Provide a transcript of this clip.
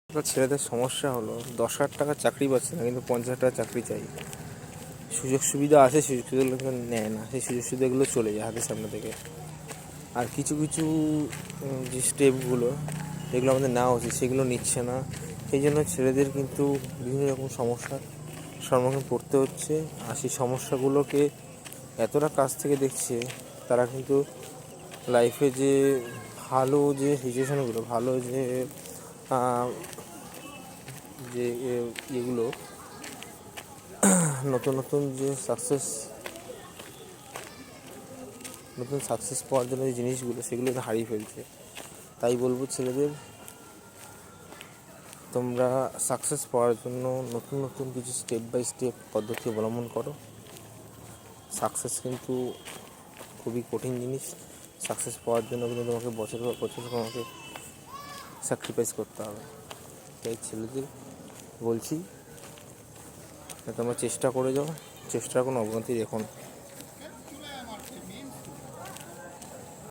ছেলেদের সমস্যা হলো 10,000 টাকার চাকরি পাচ্ছে না, কিন্তু 50,000 টাকার চাকরি চাই। সুযোগ সুবিধা আছে, সুযোগ সুবিধাগুলো নেয় না, সেই সুযোগ সুবিধাগুলো চলে যায় হাতের সামনে থেকে। আর কিছু কিছু যে স্টেপগুলো যেগুলো আমাদের নেওয়া উচিত সেগুলো নিচ্ছে না। সেই জন্য ছেলেদের কিন্তু বিভিন্ন রকম সমস্যার সম্মুখীন পড়তে হচ্ছে। আর সেই সমস্যাগুলোকে এতটা কাছ থেকে দেখছে, তারা কিন্তু লাইফে যে ভালো যে সিচুয়েশানগুলো, ভালো যে যে এগুলো নতুন নতুন যে সাকসেস পাওয়ার জন্য যে জিনিসগুলো, সেগুলো হারিয়ে ফেলছে। তাই বলবো ছেলেদের, তোমরা সাকসেস পাওয়ার জন্য নতুন নতুন কিছু স্টেপ বাই স্টেপ পদ্ধতি অবলম্বন করো। সাকসেস কিন্তু খুবই কঠিন জিনিস। সাকসেস পাওয়ার জন্য কিন্তু তোমাকে বছর পর বছর তোমাকে স্যাক্রিফাইস করতে হবে। তাই ছেলেদের বলছি, তোমরা চেষ্টা করে যাও, চেষ্টার কোনো অবনতি রেখো না।